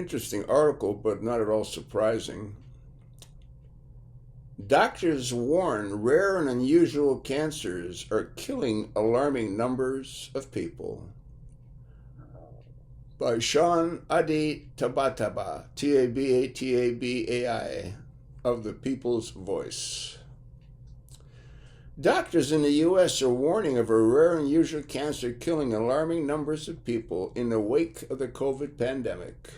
Interesting article, but not at all surprising. Doctors warn rare and unusual cancers are killing alarming numbers of people. By Sean Adi Tabataba, Tabatai, of the People's Voice. Doctors in the U.S. are warning of a rare and unusual cancer killing alarming numbers of people in the wake of the COVID pandemic.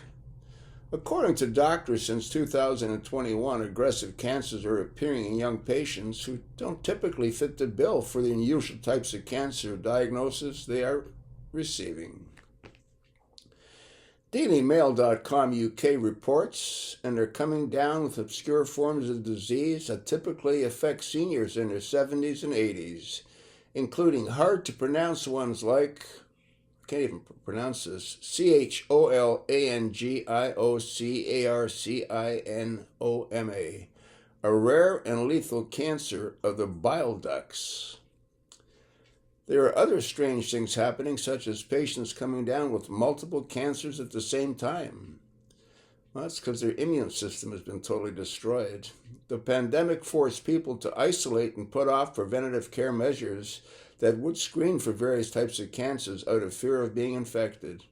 According to doctors, since 2021, aggressive cancers are appearing in young patients who don't typically fit the bill for the unusual types of cancer diagnosis they are receiving. DailyMail.com UK reports, and they're coming down with obscure forms of disease that typically affect seniors in their 70s and 80s, including hard-to-pronounce ones like, I can't even pronounce this, CHOLANGIOCARCINOMA, a rare and lethal cancer of the bile ducts. There are other strange things happening, such as patients coming down with multiple cancers at the same time. Well, that's because their immune system has been totally destroyed. The pandemic forced people to isolate and put off preventative care measures that would screen for various types of cancers out of fear of being infected.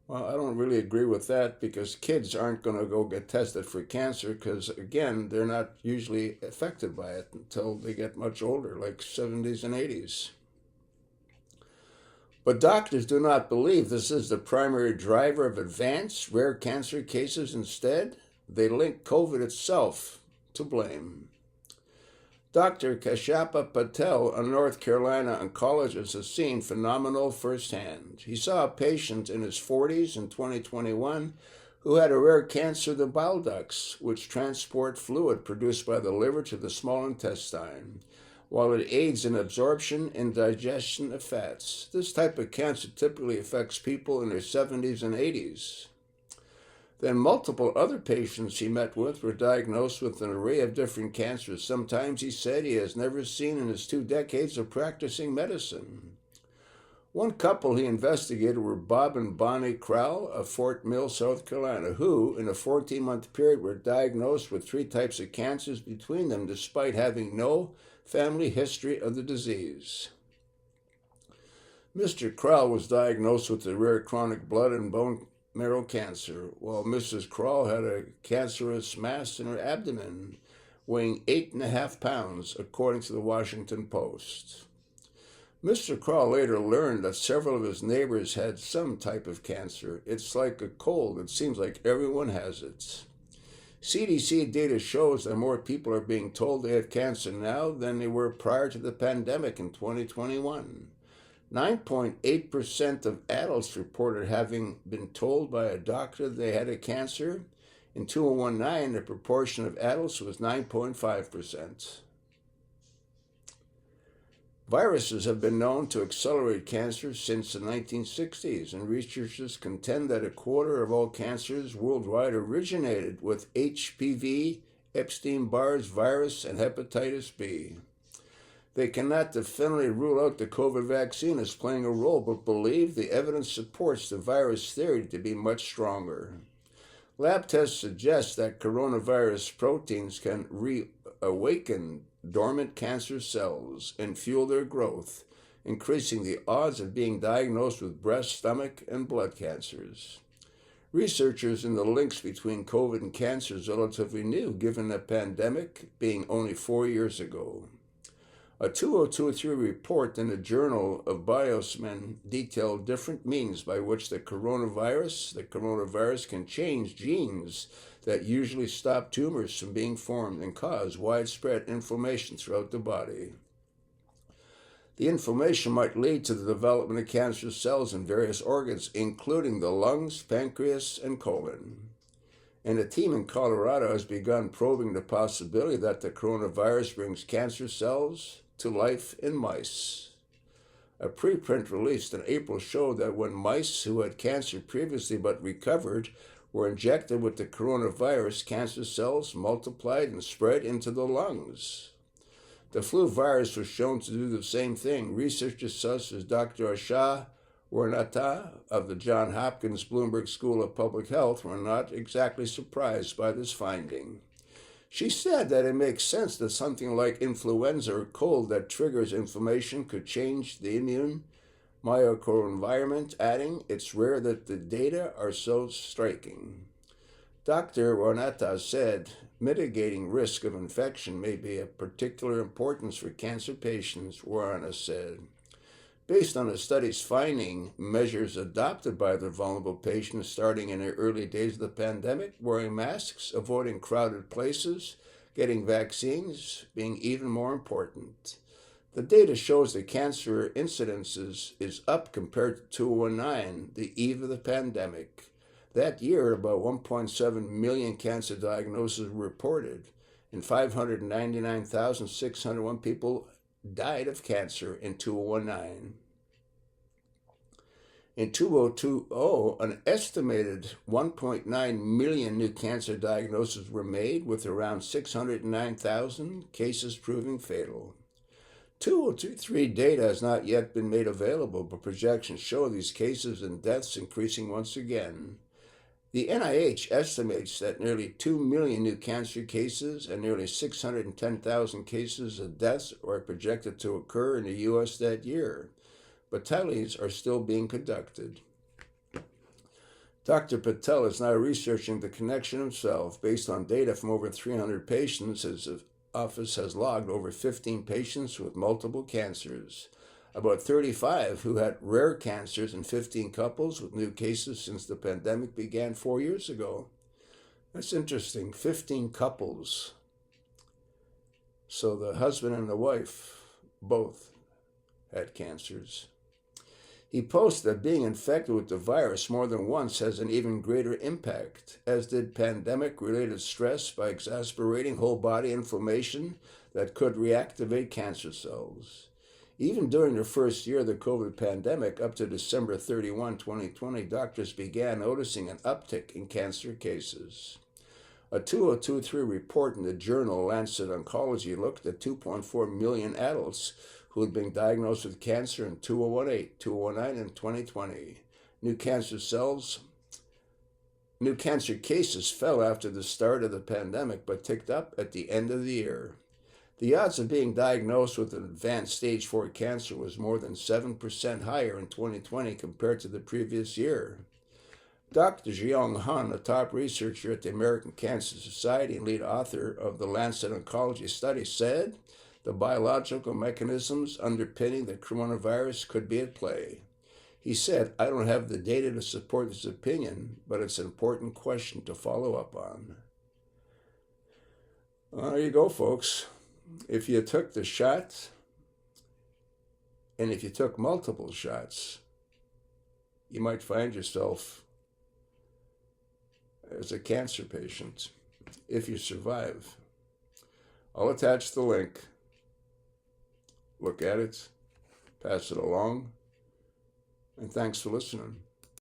Well, I don't really agree with that, because kids aren't going to go get tested for cancer because, again, they're not usually affected by it until they get much older, like 70s and 80s. But doctors do not believe this is the primary driver of advanced rare cancer cases. Instead, they link COVID itself to blame. Dr. Kashyapa Patel, a North Carolina oncologist, has seen phenomenal firsthand. He saw a patient in his 40s in 2021 who had a rare cancer of the bile ducts, which transport fluid produced by the liver to the small intestine, while it aids in absorption and digestion of fats. This type of cancer typically affects people in their 70s and 80s. Then multiple other patients he met with were diagnosed with an array of different cancers. Sometimes he said he has never seen in his 2 decades of practicing medicine. One couple he investigated were Bob and Bonnie Crowell of Fort Mill, South Carolina, who, in a 14-month period, were diagnosed with 3 types of cancers between them, despite having no family history of the disease. Mr. Crowell was diagnosed with a rare chronic blood and bone marrow cancer, while Mrs. Crowell had a cancerous mass in her abdomen, weighing 8.5 pounds, according to the Washington Post. Mr. Crowell later learned that several of his neighbors had some type of cancer. It's like a cold. It seems like everyone has it. CDC data shows that more people are being told they have cancer now than they were prior to the pandemic in 2021. 9.8% of adults reported having been told by a doctor they had a cancer. In 2019, the proportion of adults was 9.5%. Viruses have been known to accelerate cancer since the 1960s, and researchers contend that a quarter of all cancers worldwide originated with HPV, Epstein-Barr's virus, and hepatitis B. They cannot definitively rule out the COVID vaccine as playing a role, but believe the evidence supports the virus theory to be much stronger. Lab tests suggest that coronavirus proteins can reawaken dormant cancer cells and fuel their growth, increasing the odds of being diagnosed with breast, stomach, and blood cancers. Researchers in the links between COVID and cancer is relatively new, given the pandemic being only 4 years ago. A 2023 report in the Journal of Biosmen detailed different means by which the coronavirus can change genes that usually stop tumors from being formed and cause widespread inflammation throughout the body. The inflammation might lead to the development of cancer cells in various organs, including the lungs, pancreas, and colon. And a team in Colorado has begun probing the possibility that the coronavirus brings cancer cells to life in mice. A preprint released in April showed that when mice who had cancer previously but recovered were injected with the coronavirus, cancer cells multiplied and spread into the lungs. The flu virus was shown to do the same thing. Researchers such as Dr. Asha Warnata of the Johns Hopkins Bloomberg School of Public Health were not exactly surprised by this finding. She said that it makes sense that something like influenza or cold that triggers inflammation could change the immune microenvironment, adding, "It's rare that the data are so striking." Dr. Warnata said, "Mitigating risk of infection may be of particular importance for cancer patients," Warnata said. Based on the study's finding, measures adopted by the vulnerable patients starting in the early days of the pandemic, wearing masks, avoiding crowded places, getting vaccines, being even more important. The data shows that cancer incidences is up compared to 2019, the eve of the pandemic. That year, about 1.7 million cancer diagnoses were reported, and 599,601 people died of cancer in 2019. In 2020, an estimated 1.9 million new cancer diagnoses were made, with around 609,000 cases proving fatal. 2023 data has not yet been made available, but projections show these cases and deaths increasing once again. The NIH estimates that nearly 2 million new cancer cases and nearly 610,000 cases of deaths are projected to occur in the U.S. that year, but tallies are still being conducted. Dr. Patel is now researching the connection himself based on data from over 300 patients. His office has logged over 15 patients with multiple cancers, about 35 who had rare cancers, and 15 couples with new cases since the pandemic began 4 years ago. That's interesting, 15 couples. So the husband and the wife both had cancers. He posted that being infected with the virus more than once has an even greater impact, as did pandemic-related stress by exacerbating whole body inflammation that could reactivate cancer cells. Even during the first year of the COVID pandemic, up to December 31, 2020, doctors began noticing an uptick in cancer cases. A 2023 report in the journal Lancet Oncology looked at 2.4 million adults who had been diagnosed with cancer in 2018, 2019, and 2020. New cancer cases fell after the start of the pandemic, but ticked up at the end of the year. The odds of being diagnosed with an advanced stage 4 cancer was more than 7% higher in 2020 compared to the previous year. Dr. Jiong Han, a top researcher at the American Cancer Society and lead author of the Lancet Oncology study, said the biological mechanisms underpinning the coronavirus could be at play. He said, "I don't have the data to support this opinion, but it's an important question to follow up on." Well, there you go, folks. If you took the shot, and if you took multiple shots, you might find yourself as a cancer patient if you survive. I'll attach the link. Look at it, pass it along, and thanks for listening.